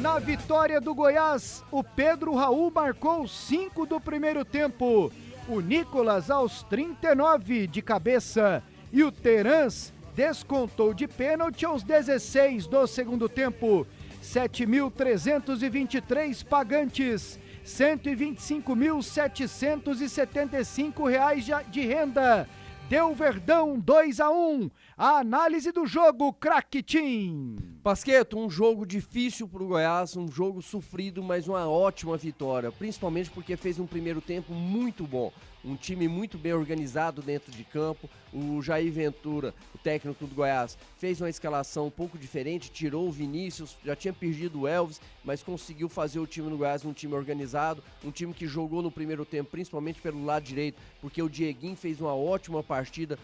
Na vitória do Goiás, o Pedro Raul marcou 5 do primeiro tempo. O Nicolas aos 39 de cabeça. E o Terans descontou de pênalti aos 16 do segundo tempo. 7.323 pagantes. R$ 125.775 de renda. Deu Verdão 2-1. A análise do jogo, craque Tim. Pasqueto, um jogo difícil pro Goiás, um jogo sofrido, mas uma ótima vitória, principalmente porque fez um primeiro tempo muito bom. Um time muito bem organizado dentro de campo. O Jair Ventura, o técnico do Goiás, fez uma escalação um pouco diferente, tirou o Vinícius, já tinha perdido o Elvis, mas conseguiu fazer o time do Goiás um time organizado, um time que jogou no primeiro tempo, principalmente pelo lado direito, porque o Dieguinho fez uma ótima partida,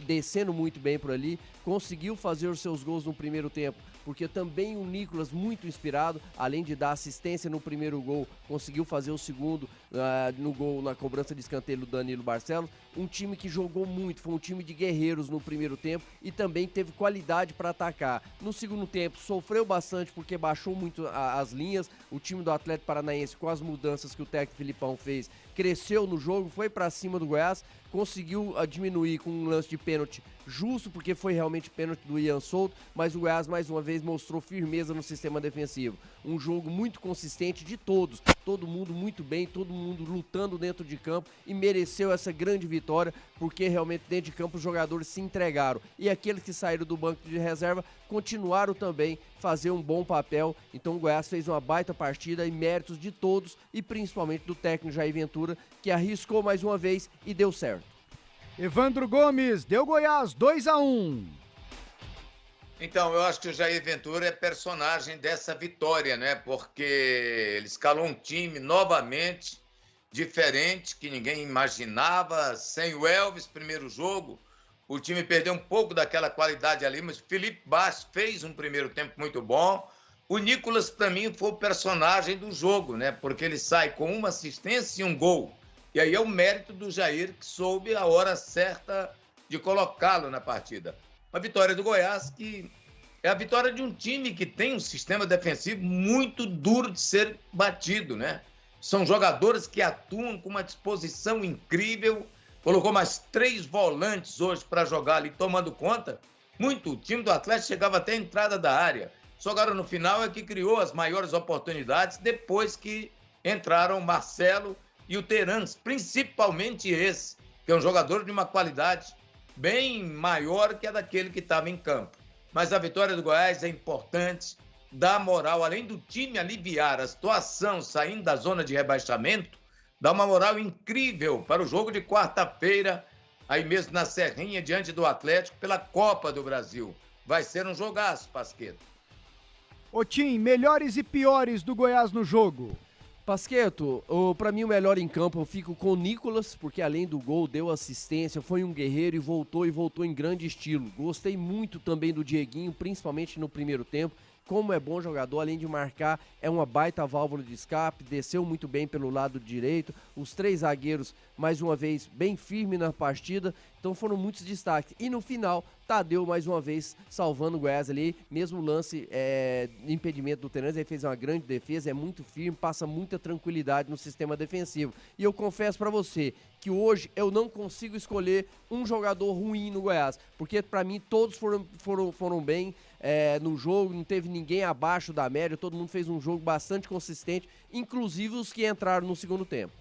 descendo muito bem por ali, conseguiu fazer os seus gols no primeiro tempo, porque também o Nicolas, muito inspirado, além de dar assistência no primeiro gol, conseguiu fazer o segundo no gol, na cobrança de escanteio do Danilo Barcelos. Um time que jogou muito, foi um time de guerreiros no primeiro tempo e também teve qualidade para atacar. No segundo tempo, sofreu bastante porque baixou muito as linhas. O time do Atlético Paranaense, com as mudanças que o técnico Filipão fez, cresceu no jogo, foi para cima do Goiás, conseguiu diminuir com um lance de pênalti justo, porque foi realmente pênalti do Ian Souto, mas o Goiás mais uma vez mostrou firmeza no sistema defensivo. Um jogo muito consistente de todos, todo mundo muito bem, todo mundo lutando dentro de campo e mereceu essa grande vitória, porque realmente dentro de campo os jogadores se entregaram e aqueles que saíram do banco de reserva continuaram também fazer um bom papel. Então o Goiás fez uma baita partida e méritos de todos e principalmente do técnico Jair Ventura, que arriscou mais uma vez e deu certo. Evandro Gomes, deu Goiás 2-1. Então, eu acho que o Jair Ventura é personagem dessa vitória, né? Porque ele escalou um time novamente diferente, que ninguém imaginava. Sem o Elvis, primeiro jogo, o time perdeu um pouco daquela qualidade ali, mas o Felipe Bastos fez um primeiro tempo muito bom. O Nicolas, para mim, foi o personagem do jogo, né? Porque ele sai com uma assistência e um gol. E aí é o mérito do Jair, que soube a hora certa de colocá-lo na partida. Uma vitória do Goiás, que é a vitória de um time que tem um sistema defensivo muito duro de ser batido, né? São jogadores que atuam com uma disposição incrível. Colocou mais 3 volantes hoje para jogar ali, tomando conta. Muito. O time do Atlético chegava até a entrada da área. Só agora no final é que criou as maiores oportunidades, depois que entraram o Marcelo e o Terans, principalmente esse, que é um jogador de uma qualidade bem maior que a daquele que estava em campo. Mas a vitória do Goiás é importante, dá moral, além do time aliviar a situação saindo da zona de rebaixamento, dá uma moral incrível para o jogo de quarta-feira, aí mesmo na Serrinha, diante do Atlético, pela Copa do Brasil. Vai ser um jogaço, Pasqueto. Ô Tim, melhores e piores do Goiás no jogo. Pasqueto, pra mim o melhor em campo eu fico com o Nicolas, porque além do gol deu assistência, foi um guerreiro e voltou em grande estilo. Gostei muito também do Dieguinho, principalmente no primeiro tempo. Como é bom jogador, além de marcar, é uma baita válvula de escape, desceu muito bem pelo lado direito, os 3 zagueiros, mais uma vez, bem firme na partida, então foram muitos destaques. E no final, Tadeu, mais uma vez, salvando o Goiás ali, mesmo lance de impedimento do Terence, ele fez uma grande defesa, é muito firme, passa muita tranquilidade no sistema defensivo. E eu confesso pra você que hoje eu não consigo escolher um jogador ruim no Goiás, porque pra mim todos foram bem no jogo, não teve ninguém abaixo da média, todo mundo fez um jogo bastante consistente, inclusive os que entraram no segundo tempo.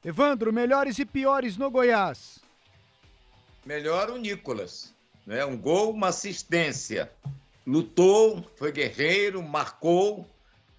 Evandro, melhores e piores no Goiás. Melhor o Nicolas, né? Um gol, uma assistência. Lutou, foi guerreiro, marcou.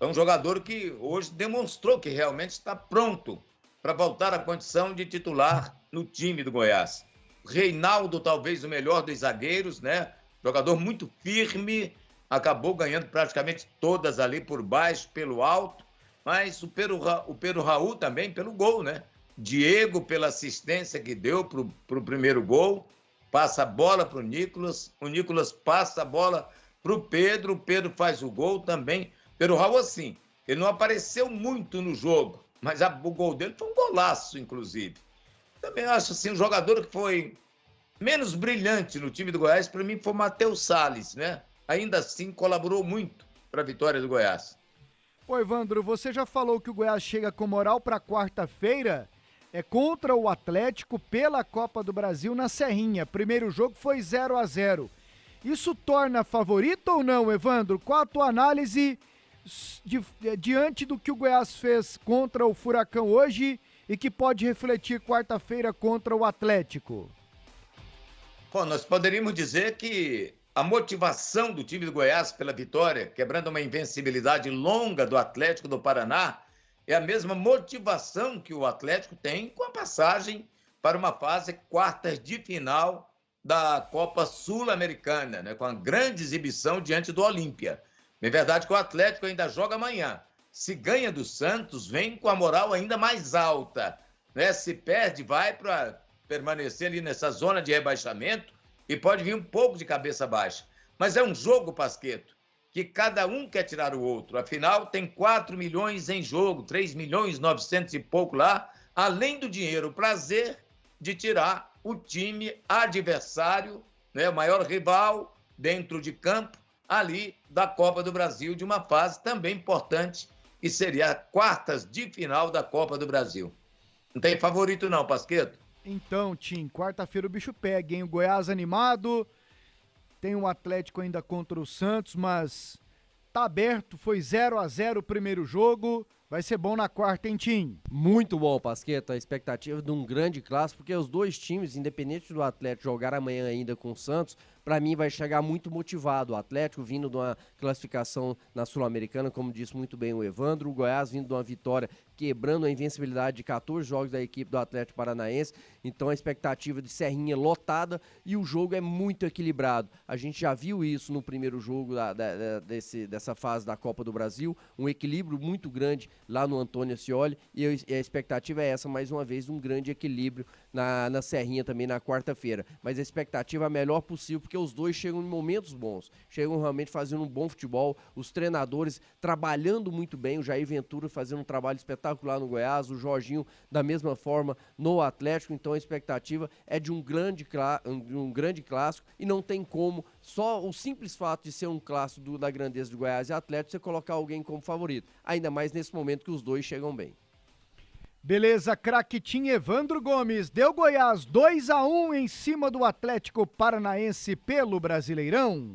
É um jogador que hoje demonstrou que realmente está pronto para voltar à condição de titular no time do Goiás. Reinaldo, talvez o melhor dos zagueiros, né? Jogador muito firme, acabou ganhando praticamente todas ali por baixo, pelo alto, mas o Pedro Raul também pelo gol, né? Diego pela assistência que deu para o primeiro gol, passa a bola para o Nicolas passa a bola para o Pedro faz o gol também. Pedro Raul, assim, ele não apareceu muito no jogo, mas o gol dele foi um golaço, inclusive. Também acho assim, um jogador que foi menos brilhante no time do Goiás, para mim, foi o Matheus Salles, né? Ainda assim, colaborou muito para a vitória do Goiás. Ô Evandro, você já falou que o Goiás chega com moral para quarta-feira, contra o Atlético pela Copa do Brasil na Serrinha. Primeiro jogo foi 0-0. Isso torna favorito ou não, Evandro? Qual a tua análise diante do que o Goiás fez contra o Furacão hoje e que pode refletir quarta-feira contra o Atlético? Bom, nós poderíamos dizer que a motivação do time do Goiás pela vitória, quebrando uma invencibilidade longa do Atlético do Paraná, é a mesma motivação que o Atlético tem com a passagem para uma fase quartas de final da Copa Sul-Americana, né, com a grande exibição diante do Olímpia. É verdade que o Atlético ainda joga amanhã. Se ganha do Santos, vem com a moral ainda mais alta, né? Se perde, vai para permanecer ali nessa zona de rebaixamento e pode vir um pouco de cabeça baixa. Mas é um jogo, Pasqueto, que cada um quer tirar o outro. Afinal, tem 4 milhões em jogo, 3 milhões e 900 e pouco lá, além do dinheiro, o prazer de tirar o time adversário, né, o maior rival dentro de campo, ali da Copa do Brasil, de uma fase também importante, que seria a quartas de final da Copa do Brasil. Não tem favorito não, Pasqueto? Então, Tim, quarta-feira o bicho pega, hein? O Goiás animado, tem um Atlético ainda contra o Santos, mas tá aberto, foi 0-0 o primeiro jogo, vai ser bom na quarta, hein, Tim? Muito bom, Pasqueta, a expectativa de um grande clássico, porque os dois times, independente do Atlético jogar amanhã ainda com o Santos, para mim vai chegar muito motivado. O Atlético vindo de uma classificação na Sul-Americana, como disse muito bem o Evandro, o Goiás vindo de uma vitória quebrando a invencibilidade de 14 jogos da equipe do Atlético Paranaense, então a expectativa de Serrinha lotada e o jogo é muito equilibrado. A gente já viu isso no primeiro jogo dessa fase da Copa do Brasil, um equilíbrio muito grande lá no Antônio Ascioli e a expectativa é essa, mais uma vez, um grande equilíbrio na Serrinha também na quarta-feira. Mas a expectativa é a melhor possível, porque os dois chegam em momentos bons, chegam realmente fazendo um bom futebol, os treinadores trabalhando muito bem, o Jair Ventura fazendo um trabalho espetacular no Goiás, o Jorginho da mesma forma no Atlético, então a expectativa é de um grande clássico e não tem como, só o simples fato de ser um clássico da grandeza de Goiás e Atlético, você colocar alguém como favorito, ainda mais nesse momento que os dois chegam bem. Beleza, craque Tim. Evandro Gomes, deu Goiás 2-1 em cima do Atlético Paranaense pelo Brasileirão.